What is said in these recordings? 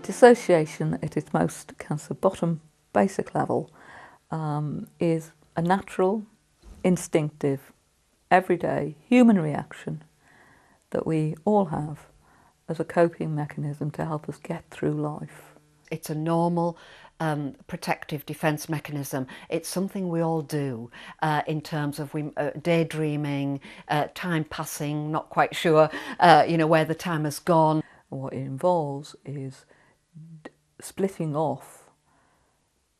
Dissociation at its most kind of bottom basic level is a natural, instinctive, everyday human reaction that we all have as a coping mechanism to help us get through life. It's a normal protective defence mechanism. It's something we all do in terms of daydreaming, time passing, not quite sure where the time has gone. What it involves is splitting off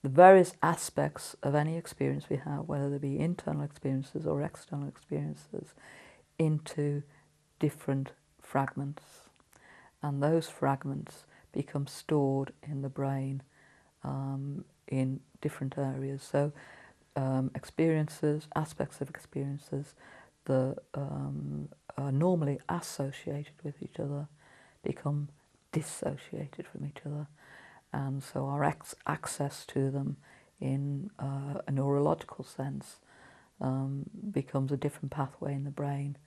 the various aspects of any experience we have, whether they be internal experiences or external experiences, into different fragments. And those fragments become stored in the brain in different areas. So experiences, aspects of experiences that are normally associated with each other become dissociated from each other, and so our access to them in a neurological sense becomes a different pathway in the brain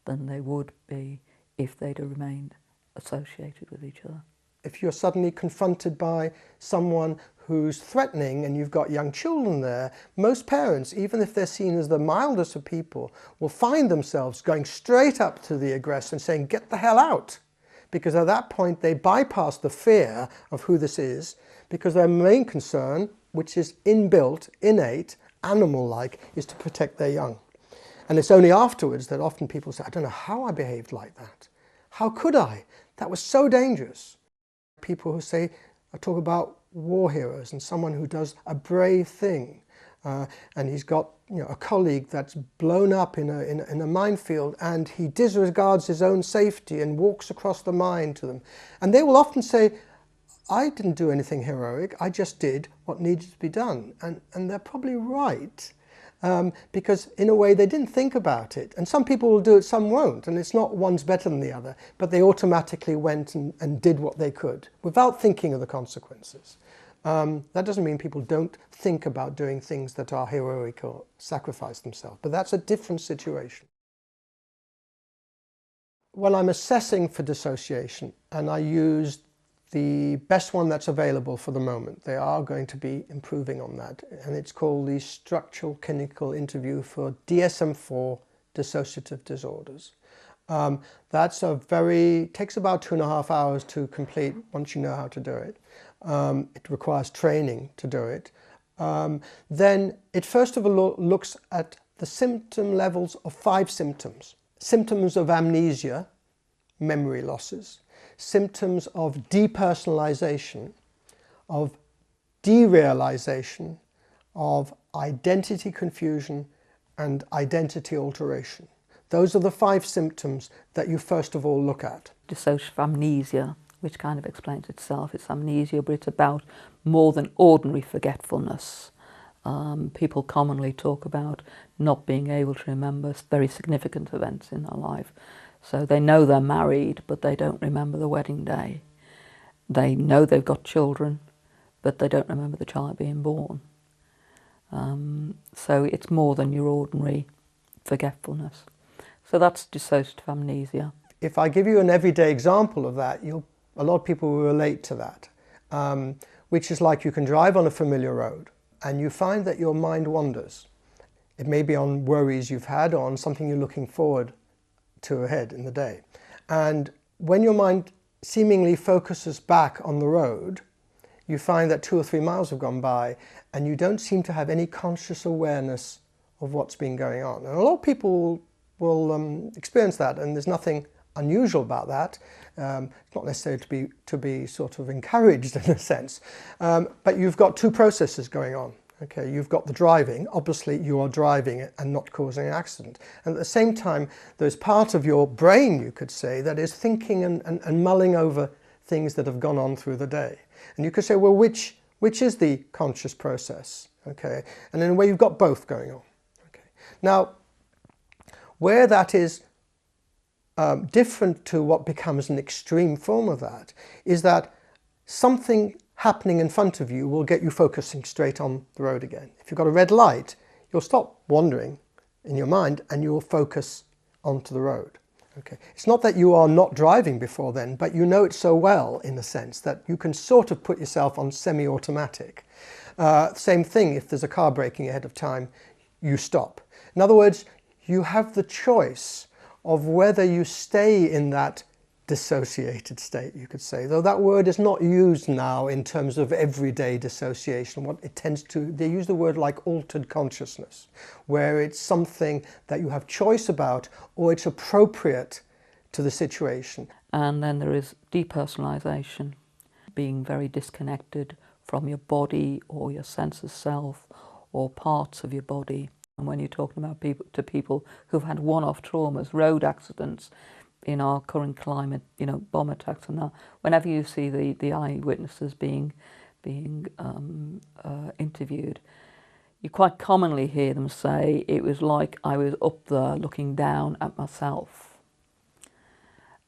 than they would be if they'd have remained associated with each other. If you're suddenly confronted by someone who's threatening and you've got young children there, most parents, even if they're seen as the mildest of people, will find themselves going straight up to the aggressor and saying, "Get the hell out." Because at that point they bypass the fear of who this is, because their main concern, which is inbuilt, innate, animal-like, is to protect their young. And it's only afterwards that often people say, "I don't know how I behaved like that. How could I? That was so dangerous." People who say, I talk about war heroes and someone who does a brave thing, and he's got a colleague that's blown up in a minefield, and he disregards his own safety and walks across the mine to them. And they will often say, "I didn't do anything heroic, I just did what needed to be done." And they're probably right, because in a way they didn't think about it. And some people will do it, some won't, and it's not one's better than the other, but they automatically went and did what they could without thinking of the consequences. That doesn't mean people don't think about doing things that are heroic or sacrifice themselves, but that's a different situation. When I'm assessing for dissociation, and I use the best one that's available for the moment, they are going to be improving on that, and it's called the Structural Clinical Interview for DSM-4 Dissociative Disorders. That's takes about 2.5 hours to complete once you know how to do it. It requires training to do it. Then it first of all looks at the symptom levels of 5 symptoms. Symptoms of amnesia, memory losses, symptoms of depersonalization, of derealization, of identity confusion and identity alteration. Those are the 5 symptoms that you first of all look at. Dissociative amnesia, which kind of explains itself. It's amnesia, but it's about more than ordinary forgetfulness. People commonly talk about not being able to remember very significant events in their life. So they know they're married, but they don't remember the wedding day. They know they've got children, but they don't remember the child being born. So it's more than your ordinary forgetfulness. So that's dissociative amnesia. If I give you an everyday example of that, a lot of people will relate to that, which is like you can drive on a familiar road and you find that your mind wanders. It may be on worries you've had or on something you're looking forward to ahead in the day. And when your mind seemingly focuses back on the road, you find that 2 or 3 miles have gone by and you don't seem to have any conscious awareness of what's been going on. And a lot of people will experience that, and there's nothing unusual about that. It's not necessarily to be sort of encouraged in a sense, but you've got 2 processes going on. Okay, you've got the driving. Obviously you are driving and not causing an accident, and at the same time there's part of your brain, you could say, that is thinking and mulling over things that have gone on through the day. And you could say, well, which is the conscious process? Okay, and in a way you've got both going on. Okay, now where that is different to what becomes an extreme form of that is that something happening in front of you will get you focusing straight on the road again. If you've got a red light, you'll stop wandering in your mind and you'll focus onto the road. Okay. It's not that you are not driving before then, but you know it so well, in a sense, that you can sort of put yourself on semi-automatic. Same thing, if there's a car braking ahead of time, you stop. In other words, you have the choice of whether you stay in that dissociated state, you could say, though that word is not used now in terms of everyday dissociation. What it tends to, they use the word like altered consciousness, where it's something that you have choice about or it's appropriate to the situation. And then there is depersonalization, being very disconnected from your body or your sense of self or parts of your body. And when you're talking about people who've had one-off traumas, road accidents, in our current climate, you know, bomb attacks and that, whenever you see the eyewitnesses being interviewed, you quite commonly hear them say, it was like I was up there looking down at myself.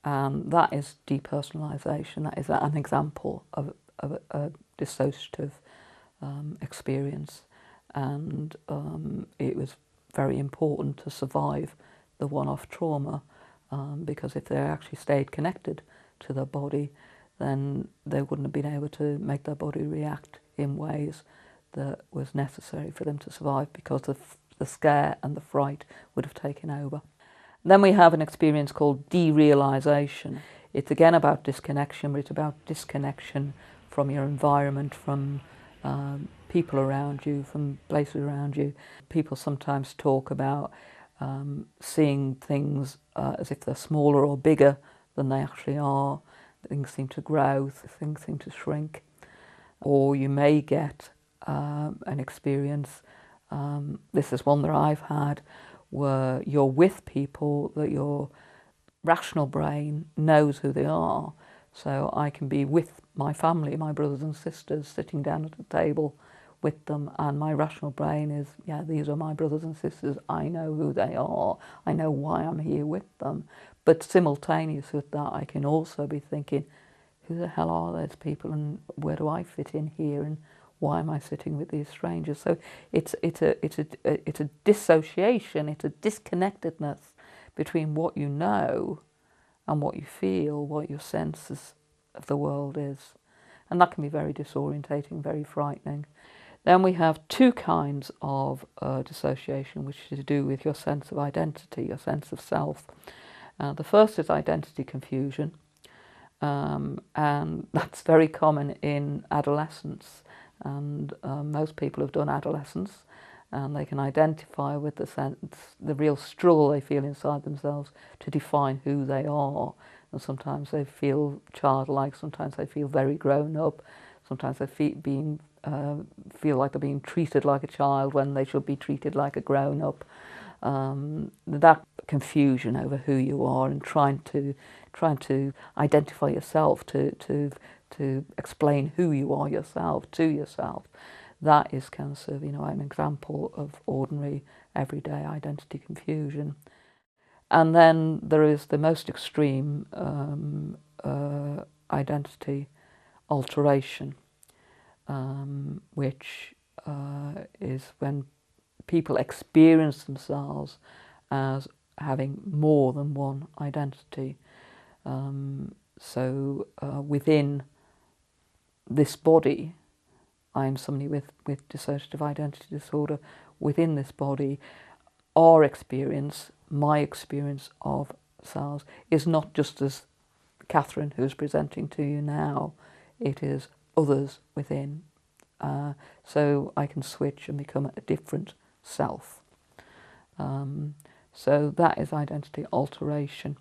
And that is depersonalization. That is an example of a dissociative experience. And it was very important to survive the one-off trauma, because if they actually stayed connected to their body, then they wouldn't have been able to make their body react in ways that was necessary for them to survive, because the scare and the fright would have taken over. Then we have an experience called derealization. It's again about disconnection, but it's about disconnection from your environment, from people around you, from places around you. People sometimes talk about seeing things as if they're smaller or bigger than they actually are. Things seem to grow, things seem to shrink. Or you may get an experience, this is one that I've had, where you're with people that your rational brain knows who they are. So I can be with my family, my brothers and sisters, sitting down at a table with them, and my rational brain is, yeah, these are my brothers and sisters, I know who they are, I know why I'm here with them. But simultaneous with that, I can also be thinking, who the hell are those people, and where do I fit in here, and why am I sitting with these strangers? So it's a dissociation, it's a disconnectedness between what you know and what you feel, what your senses of the world is. And that can be very disorientating, very frightening. Then we have two kinds of dissociation, which is to do with your sense of identity, your sense of self. The first is identity confusion, and that's very common in adolescence. And most people have done adolescence, and they can identify with the real struggle they feel inside themselves to define who they are. And sometimes they feel childlike, sometimes they feel very grown up, sometimes they feel like they're being treated like a child when they should be treated like a grown-up. That confusion over who you are and trying to identify yourself, to explain who you are yourself to yourself, that is kind of, you know, an example of ordinary everyday identity confusion. And then there is the most extreme identity alteration, which is when people experience themselves as having more than one identity. So within this body, I'm somebody with dissociative identity disorder. Within this body, our experience, my experience of selves, is not just as Catherine, who's presenting to you now. It is others within. So I can switch and become a different self. So that is identity alteration.